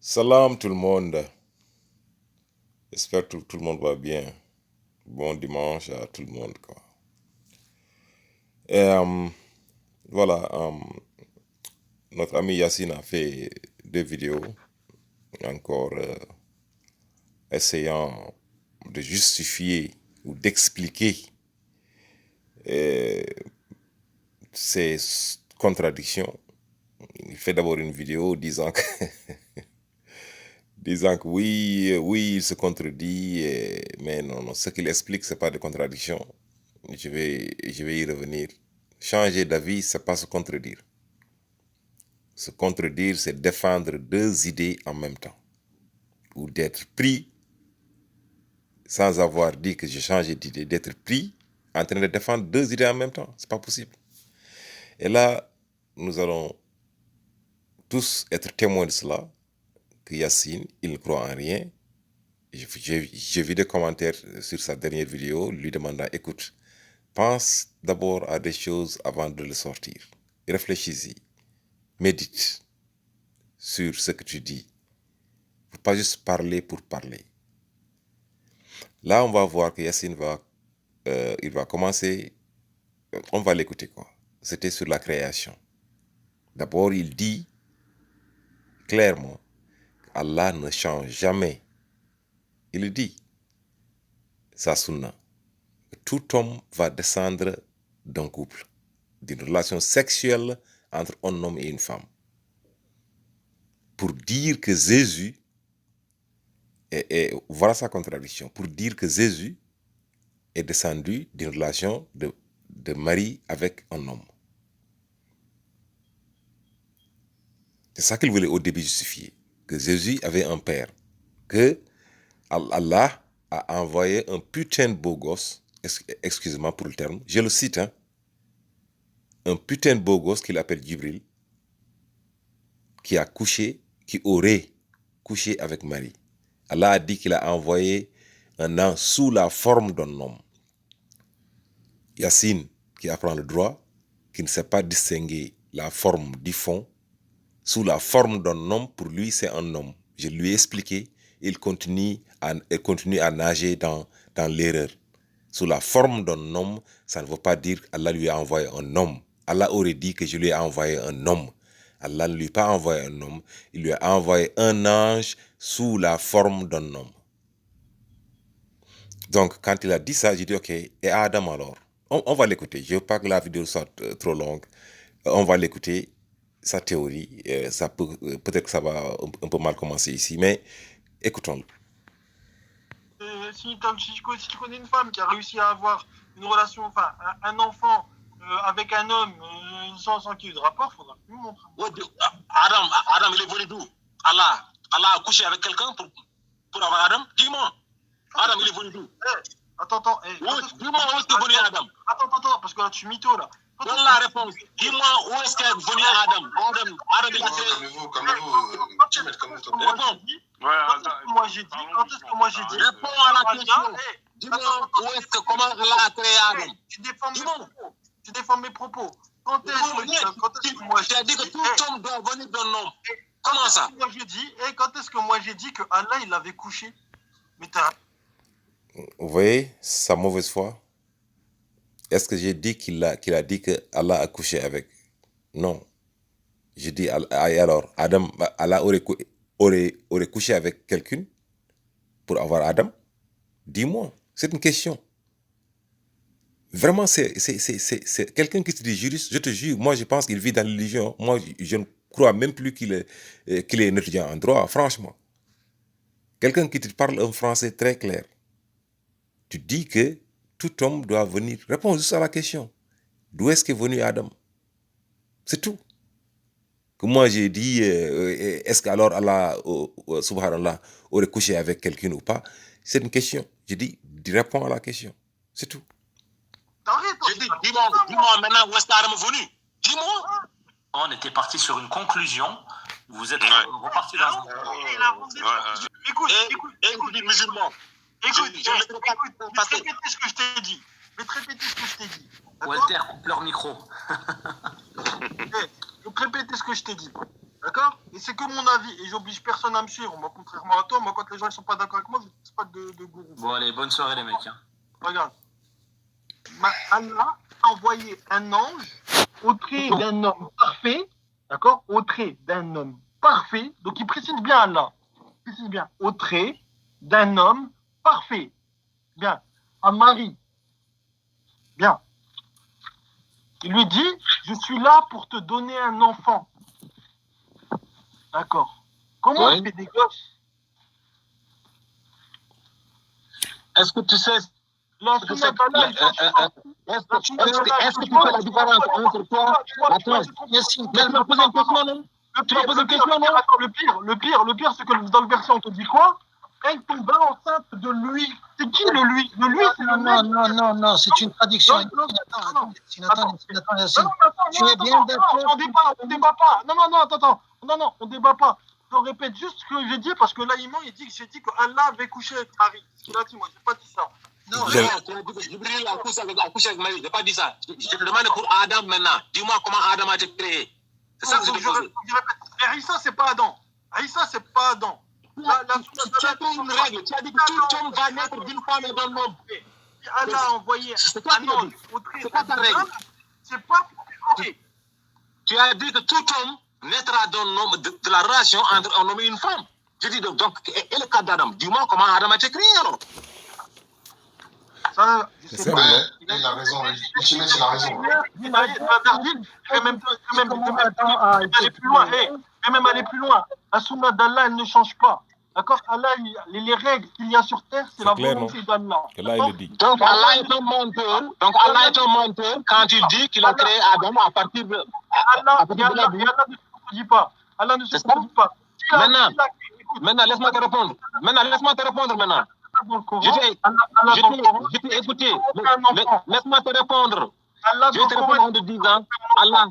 Salam tout le monde. J'espère que tout le monde va bien. Bon dimanche à tout le monde, quoi. Et, voilà, notre ami Yacine a fait deux vidéos encore essayant de justifier ou d'expliquer euh, ses contradictions. Il fait d'abord une vidéo disant que, disant que oui, oui, il se contredit, mais non, non, ce qu'il explique, c'est pas de contradiction. Je vais y revenir. Changer d'avis, c'est pas se contredire. Se contredire, c'est défendre deux idées en même temps. Ou d'être pris, sans avoir dit que j'ai changé d'idée, d'être pris en train de défendre deux idées en même temps. C'est pas possible. Et là, nous allons tous être témoins de cela, que Yacine, il ne croit en rien. J'ai vu des commentaires sur sa dernière vidéo lui demandant, écoute, pense d'abord à des choses avant de le sortir. Réfléchis-y. Médite sur ce que tu dis. Faut pas juste parler pour parler. Là, on va voir que Yacine il va commencer, on va l'écouter quoi. C'était sur la création. D'abord, il dit clairement, Allah ne change jamais. Il le dit, sa sunna. Tout homme va descendre d'un couple, d'une relation sexuelle entre un homme et une femme. Pour dire que Jésus, et voilà sa contradiction, pour dire que Jésus est descendu d'une relation de mari avec un homme. C'est ça qu'il voulait au début justifier, que Jésus avait un père, que Allah a envoyé un putain de beau gosse, excusez-moi pour le terme, je le cite, hein, un putain de beau gosse qu'il appelle Djibril, qui aurait couché avec Marie. Allah a dit qu'il a envoyé un ange sous la forme d'un homme. Yacine, qui apprend le droit, qui ne sait pas distinguer la forme du fond, sous la forme d'un homme, pour lui, c'est un homme. Je lui ai expliqué, il continue à nager dans l'erreur. Sous la forme d'un homme, ça ne veut pas dire qu'Allah lui a envoyé un homme. Allah aurait dit que je lui ai envoyé un homme. Allah ne lui a pas envoyé un homme, il lui a envoyé un ange sous la forme d'un homme. Donc, quand il a dit ça, j'ai dit, ok, et Adam alors? On va l'écouter. Je ne veux pas que la vidéo soit trop longue. On va l'écouter, sa théorie. Peut-être que ça va un peu mal commencer ici, mais écoutons-le. Si tu connais une femme qui a réussi à avoir une relation, enfin, un enfant avec un homme sans qu'il y ait de rapport, il faudra plus me montrer. Ouais, Adam, il est venu d'où? Allah a couché avec quelqu'un pour avoir Adam? Dis-moi. Adam, il est venu d'où? Attends. Dis-moi où est-ce que venu Adam? Attends, parce que là, tu mytho, là. Donne la réponse. Dis-moi où est-ce qu'est venu Adam? Adam, il a fait... Calmez-vous. Quand est-ce que moi j'ai dit? Réponds à la question. Dis-moi où est-ce que, comment Allah a créé Adam? Tu défends mes propos. Quand est-ce que moi j'ai dit que tout homme doit venir d'un homme? Comment ça? Quand est-ce que moi j'ai dit que Allah il avait couché? Mais vous voyez sa mauvaise foi? Est-ce que j'ai dit qu'il a dit que Allah a couché avec? Non. J'ai dit, alors, Allah aurait couché avec quelqu'un pour avoir Adam? Dis-moi, c'est une question. Vraiment, c'est quelqu'un qui se dit juriste, je te jure, moi je pense qu'il vit dans l'illusion. Moi, je ne crois même plus qu'il est un étudiant en droit, franchement. Quelqu'un qui te parle un français très clair. Tu dis que tout homme doit venir. Réponds juste à la question. D'où est-ce qu'est venu Adam? C'est tout. Que moi j'ai dit, est-ce qu'alors Allah, subhanallah, aurait couché avec quelqu'un ou pas? C'est une question. Je dis, réponds à la question. C'est tout. Je dis, dis-moi maintenant où est-ce qu'Adam est venu? Dis-moi. On était parti sur une conclusion. Vous êtes reparti dans un... Écoute, musulman. Écoute, je vais te répéter ce que je t'ai dit. Walter, coupe leur micro. Je vais te répéter ce que je t'ai dit. D'accord? Et c'est que mon avis. Et j'oblige personne à me suivre. Moi, contrairement à toi, moi, quand les gens ne sont pas d'accord avec moi, je ne suis pas de gourou. Bon, allez, bonne soirée, les mecs. Hein. Regarde. Allah a envoyé un ange au trait d'un homme parfait. D'accord? Au trait d'un homme parfait. Donc, il précise bien Allah. Il précise bien. Au trait d'un homme parfait. Bien. À Marie. Bien. Il lui dit, je suis là pour te donner un enfant. D'accord. Comment on fait des gosses? Est-ce que tu sais... Est-ce que tu fais la différence entre toi... Attends, Yassine, tu m'as posé une question, non? Tu m'as posé une question, non? Le pire, c'est que dans le verset, on te dit quoi? Elle tomba enceinte de lui. C'est qui le lui? Le lui, c'est le mec. Non, c'est une traduction. Attends, Yassine. Tu es bien d'accord? On débat pas. Non, on débat pas. Je répète juste ce que j'ai dit parce que là, il dit que j'ai dit que Allah avait couché avec Marie. C'est ce qu'il a dit, moi, j'ai pas dit ça. Non, tu as dit que Jibril a couché avec Marie. Je n'ai pas dit ça. Je te demande pour Adam maintenant. Dis-moi comment Adam a été créé. C'est ça que je te pose. Et Issa, c'est pas Adam. Issa, c'est pas Adam. Tu as pris une règle. Tu as dit que tout homme va naître d'une femme et d'un homme. Allah a envoyé un ange au trait d'un homme. C'est pas pour Tu as dit que tout homme naîtra de la relation entre un homme et une femme. Je dis donc, et le cas d'Adam, dis-moi comment Adam a été créé alors? Ça, je sais pas. Il a raison, il a raison. Je vais même aller plus loin. La sunna d'Allah, elle ne change pas. D'accord? Allah, les règles qu'il y a sur terre, c'est la volonté d'Allah. Donc Allah est un menteur quand il dit qu'il a créé Adam à partir de Allah ne se contredit pas. Allah ne se contredit pas. Maintenant, laisse-moi te répondre. Maintenant. Je t'ai écouté. Laisse-moi te répondre. Je vais te répondre en te disant, Allah,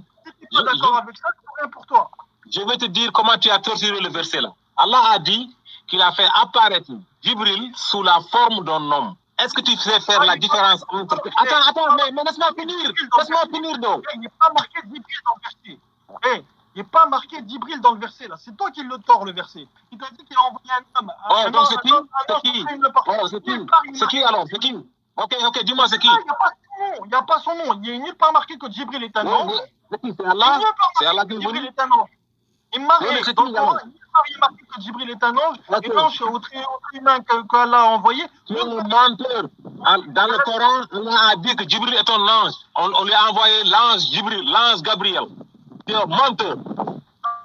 je vais te dire comment tu as torturé le verset là. Allah a dit qu'il a fait apparaître Jibril sous la forme d'un homme. Est-ce que tu sais faire la différence entre... Attends, mais laisse-moi finir donc. Il n'est pas marqué Jibril dans le verset. Il n'est pas marqué Jibril dans le verset là. C'est toi qui le tords le verset. Il t'a dit qu'il a envoyé un homme. Oh, donc c'est qui? C'est qui alors? C'est qui? Ok, dis-moi c'est qui? Il n'y a pas son nom. Il n'est pas marqué que Jibril est un ange. C'est Allah. C'est Allah qui est venu. Il est marqué que Jibril est un ange. Et l'ange au trait humain qu'Allah a envoyé. Tu es un menteur. Dans le Coran, Allah a dit que Jibril est un ange. On lui a envoyé l'ange Jibril, l'ange Gabriel. Tu es un menteur.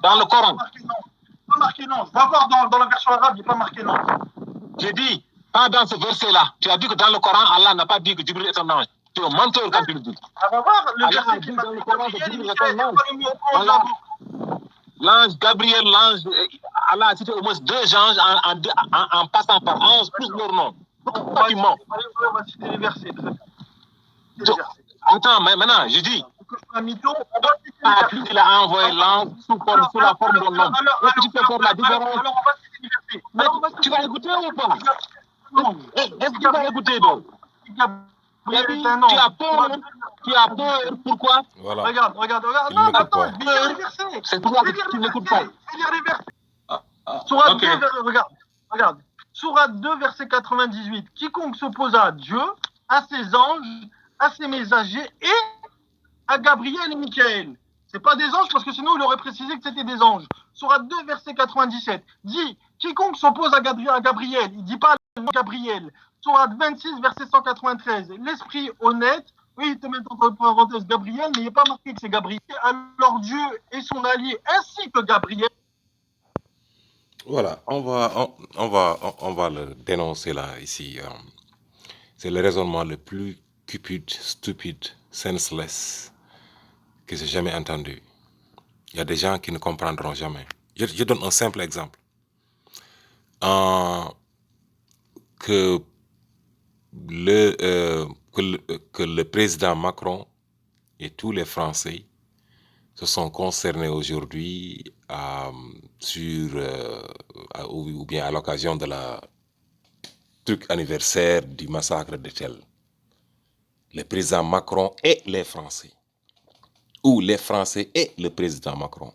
Dans le Coran. Pas marqué non. Va voir dans la version arabe, il n'est pas marqué non. J'ai dit, pas dans ce verset-là. Tu as dit que dans le Coran, Allah n'a pas dit que Jibril est un ange. Tu es un menteur quand tu le dis. On va voir le Allah a dit dans le Coran que Jibril est un ange. L'ange Gabriel, l'ange, Allah a cité au moins 2 anges en passant par ange plus leur nom. Pourquoi tu mens? On va citer les versets. Attends, mais maintenant, je dis. Il a envoyé l'ange sous la forme d'un homme. Est-ce que tu peux faire la différence? Alors, on va citer les versets. Tu vas écouter ou pas? Est-ce que tu vas écouter donc? Tu as peur, pourquoi? Voilà. Regarde. Non, attends, je vais lire les versets. C'est pour ça que tu n'écoutes pas. Je vais lire les versets. Sourate 2, regarde. Sourate 2, verset 98. Quiconque s'oppose à Dieu, à ses anges, à ses messagers et à Gabriel et Michael. C'est pas des anges parce que sinon il aurait précisé que c'était des anges. Sourate 2, verset 97. Dit quiconque s'oppose à Gabriel, il dit pas le nom Gabriel. Sourate 26, verset 193. L'esprit honnête, oui, il te met entre parenthèses Gabriel, mais il n'est pas marqué que c'est Gabriel. Alors Dieu est son allié ainsi que Gabriel. Voilà, on va le dénoncer là, ici. C'est le raisonnement le plus cupide, stupide, senseless que j'ai jamais entendu. Il y a des gens qui ne comprendront jamais. Je donne un simple exemple. Que le président Macron et tous les Français se sont concernés aujourd'hui ou bien à l'occasion de la truc anniversaire du massacre de Tel. Le président Macron et les Français. Ou les Français et le président Macron.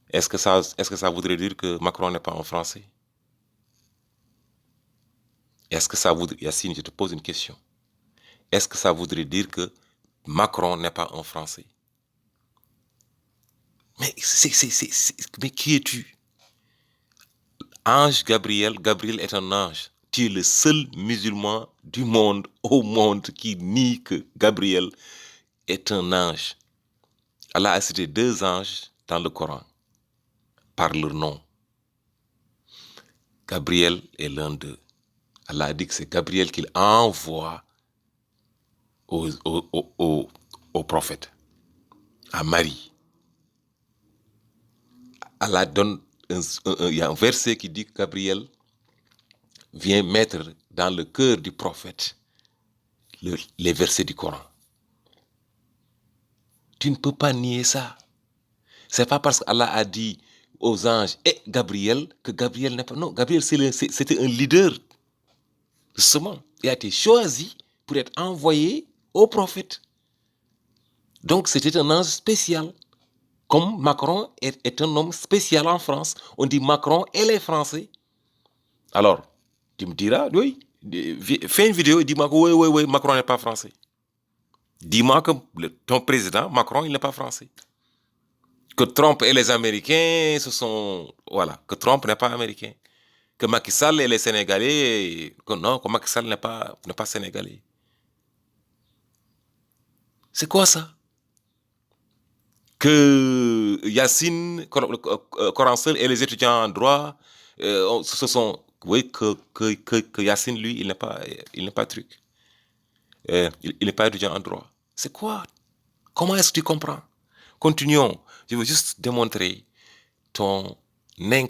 Est-ce que ça voudrait dire que Macron n'est pas un Français? Est-ce que ça voudrait... Yacine, je te pose une question. Est-ce que ça voudrait dire que Macron n'est pas un Français? Mais mais qui es-tu? Ange Gabriel est un ange. Tu es le seul musulman du monde, au monde, qui nie que Gabriel est un ange. Allah a cité 2 anges dans le Coran, par leur nom. Gabriel est l'un d'eux. Allah a dit que c'est Gabriel qu'il envoie au prophète, à Marie. Allah donne, il y a un verset qui dit que Gabriel vient mettre dans le cœur du prophète les versets du Coran. Tu ne peux pas nier ça. C'est pas parce qu'Allah a dit aux anges et Gabriel que Gabriel n'est pas... Non, Gabriel c'était un leader. Justement, il a été choisi pour être envoyé au prophète. Donc c'était un ange spécial. Comme Macron est un homme spécial en France. On dit Macron et les Français. Alors, tu me diras, oui, fais une vidéo et dis-moi que oui, Macron n'est pas français. Dis-moi que ton président, Macron, il n'est pas français. Que Trump et les Américains, voilà, que Trump n'est pas américain. Que Macky Sall et les Sénégalais, que Macky Sall n'est pas sénégalais. C'est quoi ça? Que Yacine, Corancel et les étudiants en droit, oui, que Yacine, lui, il n'est pas truc. Il n'est pas étudiant en droit. C'est quoi? Comment est-ce que tu comprends? Continuons. Je veux juste démontrer les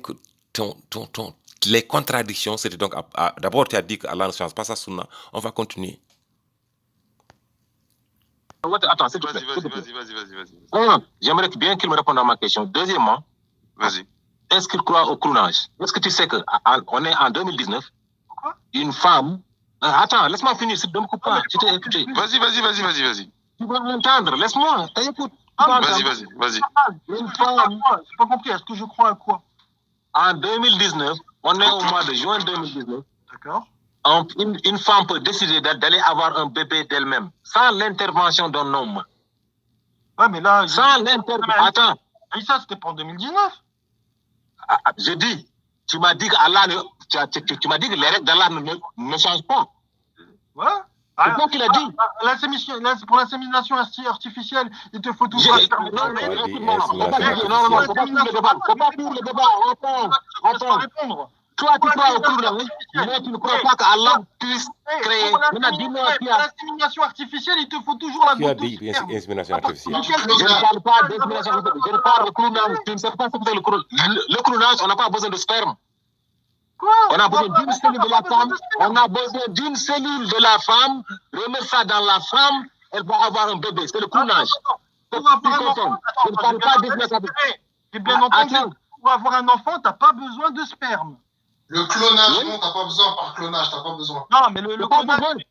contradictions. C'était donc, d'abord, tu as dit qu'Allah ne change pas sa sunna. On va continuer. Attends, s'il te plaît. Vas-y. J'aimerais bien qu'il me réponde à ma question. Deuxièmement, Vas-y. est-ce qu'il croit au clonage? Est-ce que tu sais qu'on est en 2019? Une femme... Attends, laisse-moi finir. Ne me coupe pas. Je t'ai écouté. Vas-y. Tu vas m'entendre. Laisse-moi. Écoute. Vas-y. Une femme... J'ai pas compris. Est-ce que je crois à quoi? En 2019, on est au mois de juin 2019. D'accord. Une femme peut décider d'aller avoir un bébé d'elle-même, sans l'intervention d'un homme. Ouais, mais là... Sans l'intervention... Attends. Et ça, c'était pas en 2019. Je dis, tu m'as dit que tu m'as dit que les règles d'Allah ne changent pas. Ouais. C'est toi qui l'as dit. Pour l'insémination artificielle, il te faut toujours... Non, faut pas pour le débat. Attends. Toi, tu crois au clonage, mais tu ne crois pas qu'Allah puisse créer. Pour l'insémination artificielle, il te faut toujours la Qui a dit insémination artificielle? Je ne parle pas d'insémination artificielle, je parle de clonage. Tu ne sais pas ce que c'est le clonage. Le clonage, on n'a pas besoin de sperme. Quoi? On a besoin d'une cellule de la femme. On a besoin d'une cellule de la femme. Remettre ça dans la femme, elle va avoir un bébé. C'est le clonage. Pour avoir un enfant, je ne parle pas d'insémination artificielle. J'ai bien entendu. Pour avoir un enfant, tu n'as pas besoin de sperme. Le clonage, non, t'as pas besoin par clonage, t'as pas besoin. Non, mais le clonage...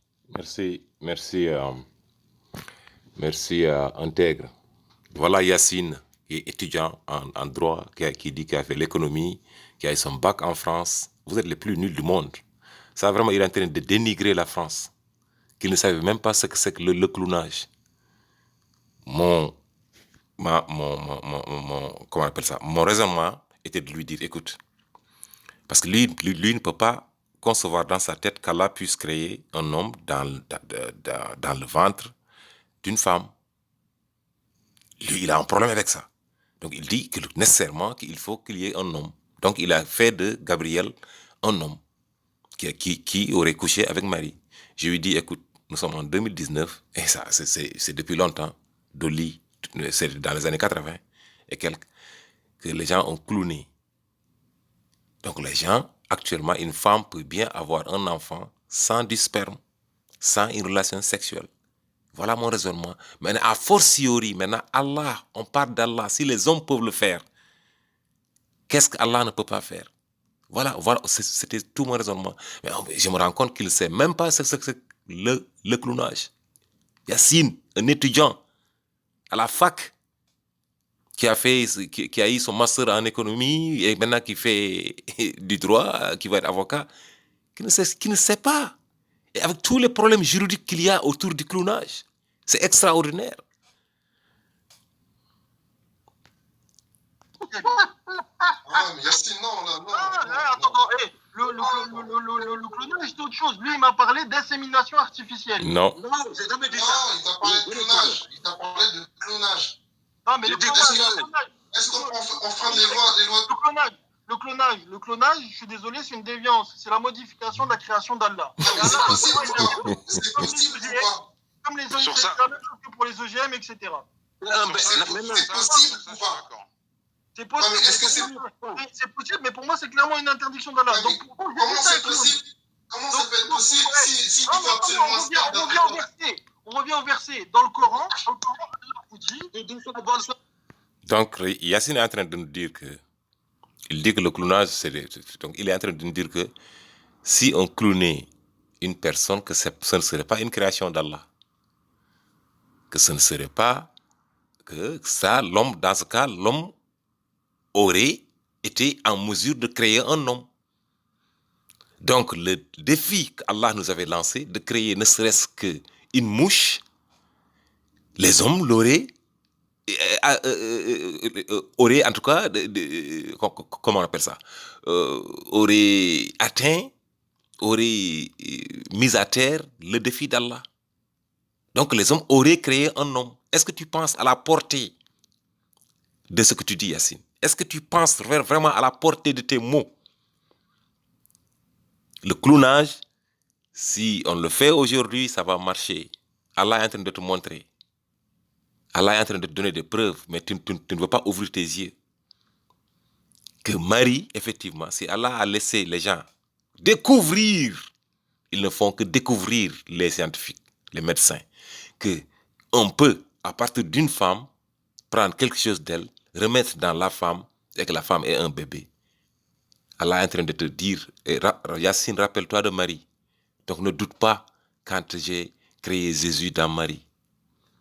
Merci, Intègre. Voilà Yacine, qui est étudiant en droit, qui a fait l'économie, qui a eu son bac en France. Vous êtes les plus nuls du monde. Ça, vraiment, il est en train de dénigrer la France. Qu'il ne savait même pas ce que c'est que le clonage. Comment on appelle ça? Mon raisonnement était de lui dire, écoute, parce que lui ne peut pas concevoir dans sa tête qu'Allah puisse créer un homme dans le ventre d'une femme. Lui, il a un problème avec ça. Donc, il dit que nécessairement qu'il faut qu'il y ait un homme. Donc, il a fait de Gabriel un homme qui aurait couché avec Marie. Je lui dis, écoute, nous sommes en 2019, et ça, c'est depuis longtemps, Dolly, c'est dans les années 80 et quelques, que les gens ont cloné. Donc les gens, actuellement, une femme peut bien avoir un enfant sans du sperme, sans une relation sexuelle. Voilà mon raisonnement. Maintenant, a fortiori, Allah, on parle d'Allah. Si les hommes peuvent le faire, qu'est-ce qu'Allah ne peut pas faire? Voilà, c'était tout mon raisonnement. Mais je me rends compte qu'il ne sait même pas ce que c'est le clonage. Yacine, un étudiant à la fac, qui a eu son master en économie et maintenant qui fait du droit, qui va être avocat, qui ne sait pas. Et avec tous les problèmes juridiques qu'il y a autour du clonage, c'est extraordinaire. Ouais, mais Yacine, non, là, non. Attends, le clonage, c'est autre chose. Lui, il m'a parlé d'insémination artificielle. Non. Non, j'ai jamais dit ça. Non, il t'a parlé de clonage. Il t'a parlé de clonage. Non, mais le clonage. Est-ce qu'on freine les lois Le clonage, je suis désolé, c'est une déviance. C'est la modification de la création d'Allah. C'est possible ou pas? C'est possible ou pas? Comme les OGM, c'est la même chose que pour les OGM, etc. C'est possible ou pas? C'est possible. Est-ce que c'est possible, mais pour moi, c'est clairement une interdiction d'Allah. Donc, comment c'est possible? Comment ça peut être possible si tu dois absolument se faire on revient au verset. Dans le Coran, Allah vous dit. Donc, Yacine est en train de nous dire que. Il dit que le clonage, donc il est en train de nous dire que si on clonait une personne, que ce ne serait pas une création d'Allah. Que ce ne serait pas que ça, l'homme, dans ce cas, l'homme aurait été en mesure de créer un homme. Donc, le défi qu'Allah nous avait lancé, de créer ne serait-ce qu'une mouche, les hommes l'auraient, aurait en tout cas, comment on appelle ça, aurait atteint, aurait mis à terre le défi d'Allah. Donc les hommes auraient créé un homme. Est-ce que tu penses à la portée de ce que tu dis, Yacine? Est-ce que tu penses vraiment à la portée de tes mots? Le clonage, si on le fait aujourd'hui, ça va marcher. Allah est en train de te montrer. Allah est en train de te donner des preuves, mais tu ne veux pas ouvrir tes yeux. Que Marie, effectivement, si Allah a laissé les gens découvrir, ils ne font que découvrir, les scientifiques, les médecins, qu'on peut, à partir d'une femme, prendre quelque chose d'elle, remettre dans la femme, et que la femme ait un bébé. Allah est en train de te dire, Yacine, rappelle-toi de Marie. Donc ne doute pas quand j'ai créé Jésus dans Marie.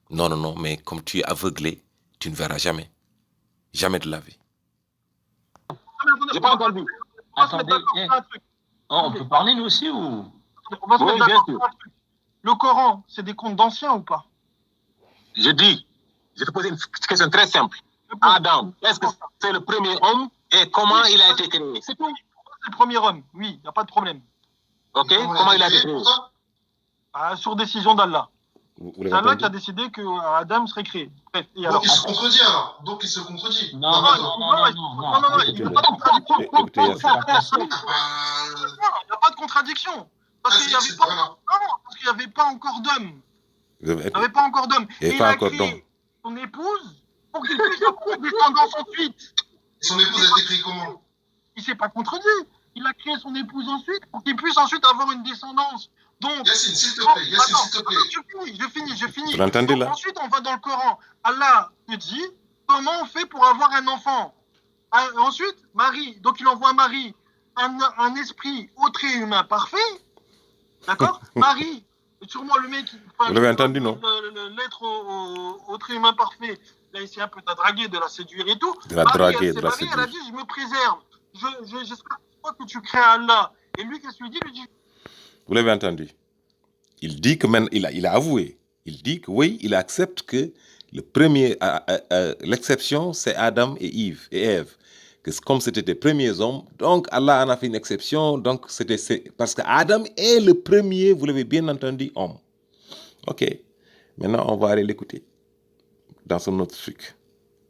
Non, mais comme tu es aveuglé, tu ne verras jamais. Jamais de la vie. J'ai pas entendu. Attendez, on peut parler nous aussi ou... On va se mettre d'accord. Le Coran, c'est des contes d'anciens ou pas? Je te pose une question très simple. Adam, est-ce que c'est le premier homme et comment il a été créé? C'est tout. C'est le premier homme, oui, il n'y a pas de problème. Ok, comment il a été créé? Sur décision d'Allah. C'est Allah qui a décidé que Adam serait créé. Bref, et alors, donc il se contredit alors. Donc il se contredit. Non, il n'y a pas de contradiction. Parce qu'il n'y avait pas encore d'homme. Il n'y avait pas encore d'homme. Et il a créé son épouse pour qu'il puisse avoir une descendance ensuite. Son épouse a été créée comment? Il ne s'est pas contredit. Il a créé son épouse ensuite pour qu'il puisse ensuite avoir une descendance. Donc, Yacine, s'il te plaît. Je finis. Vous l'entendez là? Ensuite, on va dans le Coran. Allah te dit comment on fait pour avoir un enfant. Ensuite, Marie, donc il envoie Marie, un esprit au trait humain parfait. D'accord? Marie, sûrement le mec. Vous l'avez entendu, non? L'être au trait humain parfait, il a essayé un peu de la draguer, de la séduire et tout. De la draguer, de la Marie, séduire. elle a dit je me préserve. J'espère que tu crées Allah. Et lui, qu'est-ce qu'il lui dit? Vous l'avez entendu. Il dit que maintenant, il a avoué. Il dit que oui, il accepte que le premier, l'exception, c'est Adam et Ève. Que comme c'était les premiers hommes, donc Allah en a fait une exception. Donc parce que Adam est le premier, vous l'avez bien entendu, homme. Ok. Maintenant, on va aller l'écouter dans son autre truc,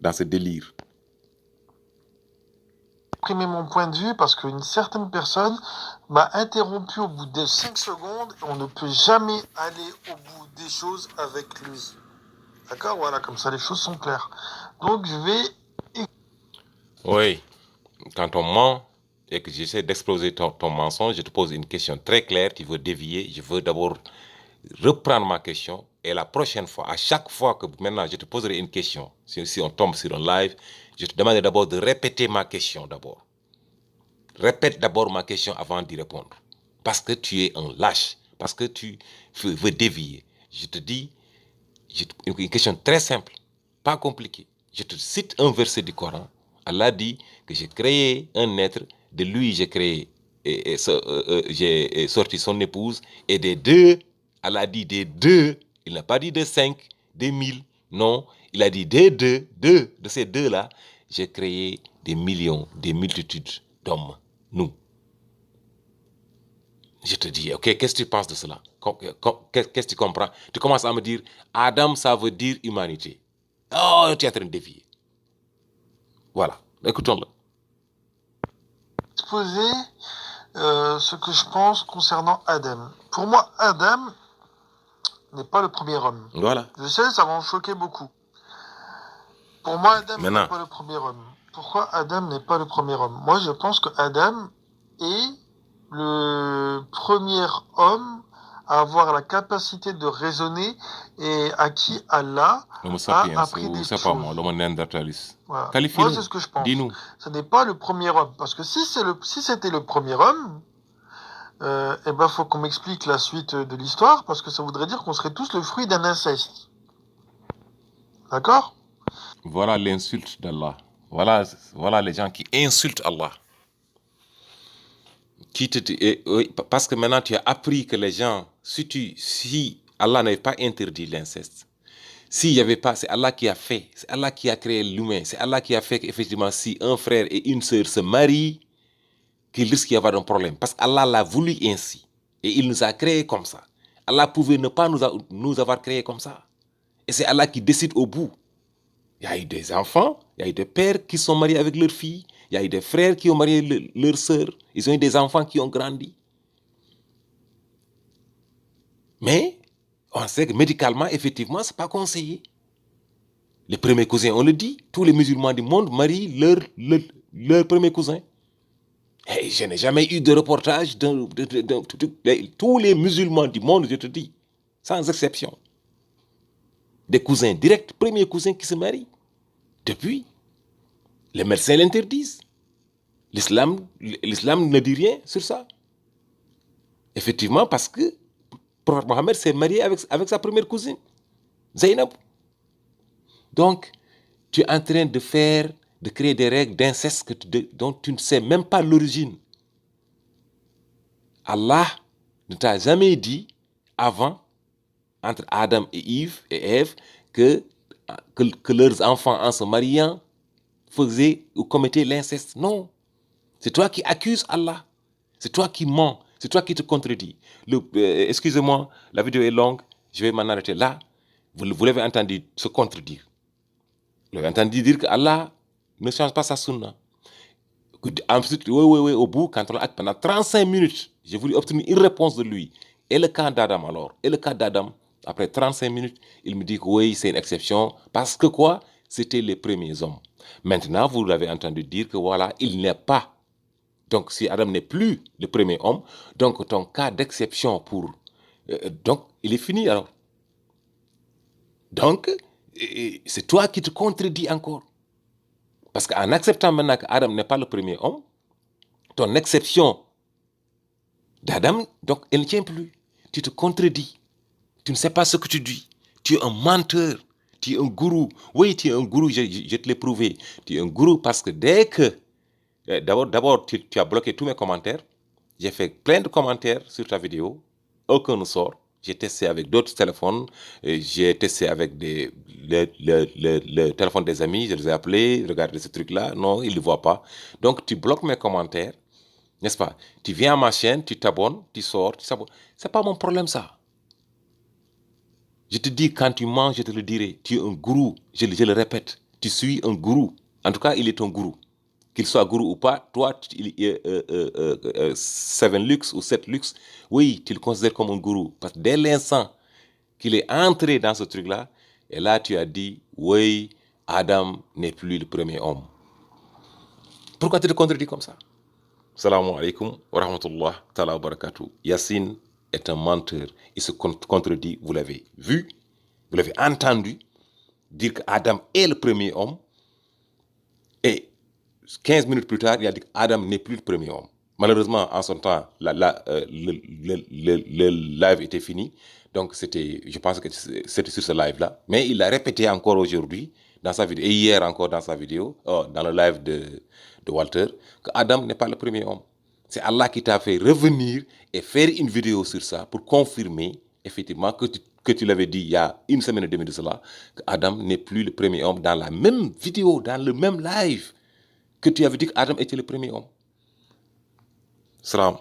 dans ce délire. Exprimer mon point de vue parce qu'une certaine personne m'a interrompu au bout de 5 secondes et on ne peut jamais aller au bout des choses avec lui. D'accord? Voilà, comme ça les choses sont claires. Donc je vais... Oui, quand on ment et que j'essaie d'exploser ton mensonge, je te pose une question très claire, tu veux dévier, je veux d'abord reprendre ma question et la prochaine fois, à chaque fois que maintenant je te poserai une question, si on tombe sur un live, je te demanderai d'abord de répéter ma question d'abord. Répète d'abord ma question avant d'y répondre. Parce que tu es un lâche, parce que tu veux dévier. Je te dis une question très simple, pas compliquée. Je te cite un verset du Coran. Allah dit que j'ai créé un être, de lui j'ai créé, j'ai sorti son épouse, et des deux, Allah dit des deux, il n'a pas dit de 5, des 1000, non, il a dit des deux, de ces deux-là, j'ai créé des millions, des multitudes d'hommes, nous. Je te dis, ok, qu'est-ce que tu penses de cela? Qu'est-ce que tu comprends? Tu commences à me dire, Adam, ça veut dire humanité. Oh, tu es en train de dévier. Voilà, écoutons-le. Exposer ce que je pense concernant Adam. Pour moi, Adam n'est pas le premier homme. Voilà. Je sais, ça va en choquer beaucoup. Pour moi, Adam Maintenant. n'est pas le premier homme. Pourquoi Adam n'est pas le premier homme? Moi, je pense que Adam est le premier homme à avoir la capacité de raisonner et à qui Allah a appris des choses. Voilà. Moi, c'est ce que je pense. Dis-nous. Ce n'est pas le premier homme. Parce que si c'était le premier homme, faut qu'on m'explique la suite de l'histoire, parce que ça voudrait dire qu'on serait tous le fruit d'un inceste. D'accord? Voilà l'insulte d'Allah. Voilà les gens qui insultent Allah. Parce que maintenant tu as appris que les gens, si Allah n'avait pas interdit l'inceste, s'il n'y avait pas, c'est Allah qui a fait, c'est Allah qui a créé l'humain, c'est Allah qui a fait qu'effectivement si un frère et une sœur se marient, qu'il risque d'y avoir un problème. Parce qu'Allah l'a voulu ainsi. Et il nous a créés comme ça. Allah pouvait ne pas nous avoir créés comme ça. Et c'est Allah qui décide au bout. Il y a eu des enfants, il y a eu des pères qui sont mariés avec leurs filles, il y a eu des frères qui ont marié leurs sœurs, ils ont eu des enfants qui ont grandi. Mais on sait que médicalement, effectivement, ce n'est pas conseillé. Les premiers cousins, on le dit, tous les musulmans du monde marient leurs premiers cousins. Et je n'ai jamais eu de reportage de tous les musulmans du monde, je te dis, sans exception. Des cousins directs, premiers cousins qui se marient. Depuis, les médecins l'interdisent. L'islam ne dit rien sur ça. Effectivement, parce que le prophète Mohammed s'est marié avec sa première cousine, Zainab. Donc, tu es en train de créer des règles d'inceste dont tu ne sais même pas l'origine. Allah ne t'a jamais dit avant, entre Adam et Ève, que leurs enfants en se mariant faisaient ou commettaient l'inceste. Non. C'est toi qui accuses Allah. C'est toi qui mens. C'est toi qui te contredis. Excusez-moi, la vidéo est longue. Je vais m'en arrêter là. Vous l'avez entendu se contredire. Vous l'avez entendu dire que Allah ne change pas sa sunna. Ensuite, oui, au bout, quand on a pendant 35 minutes, j'ai voulu obtenir une réponse de lui. Et le cas d'Adam alors? Et le cas d'Adam, après 35 minutes, il me dit que oui, c'est une exception. Parce que quoi? C'était les premiers hommes. Maintenant, vous l'avez entendu dire que voilà, il n'est pas. Donc, si Adam n'est plus le premier homme, donc ton cas d'exception donc, il est fini alors. Donc, c'est toi qui te contredis encore. Parce qu'en acceptant maintenant qu'Adam n'est pas le premier homme, ton exception d'Adam, donc, elle ne tient plus. Tu te contredis. Tu ne sais pas ce que tu dis. Tu es un menteur. Tu es un gourou. Oui, tu es un gourou, je te l'ai prouvé. Tu es un gourou parce que dès que... D'abord, tu as bloqué tous mes commentaires. J'ai fait plein de commentaires sur ta vidéo. Aucun ne sort. J'ai testé avec d'autres téléphones. J'ai testé avec le téléphone des amis. Je les ai appelés. Regardez ce truc-là. Non, ils ne le voient pas. Donc, tu bloques mes commentaires. N'est-ce pas? Tu viens à ma chaîne, tu t'abonnes, tu sors, tu t'abonnes. Ce n'est pas mon problème, ça. Je te dis, quand tu manges, je te le dirai. Tu es un gourou. Je le répète. Tu suis un gourou. En tout cas, il est un gourou. Qu'il soit gourou ou pas, toi, 7 Lux ou 7 Lux, oui, tu le considères comme un gourou. Parce que dès l'instant qu'il est entré dans ce truc-là, et là, tu as dit, oui, Adam n'est plus le premier homme. Pourquoi tu te contredis comme ça? Salam alaikum wa rahmatullah ta'ala wa barakatuh. Yassine est un menteur. Il se contredit, vous l'avez vu, vous l'avez entendu, dire qu'Adam est le premier homme, et 15 minutes plus tard, il a dit qu'Adam n'est plus le premier homme. Malheureusement, en son temps, le live était fini. Donc, je pense que c'était sur ce live-là. Mais il l'a répété encore aujourd'hui. dans sa vidéo, et hier encore dans sa vidéo, dans le live de Walter, que Adam n'est pas le premier homme. C'est Allah qui t'a fait revenir et faire une vidéo sur ça pour confirmer, effectivement, que tu l'avais dit il y a une semaine et demie de cela, que Adam n'est plus le premier homme dans la même vidéo, dans le même live, que tu avais dit qu'Adam était le premier homme. Salam.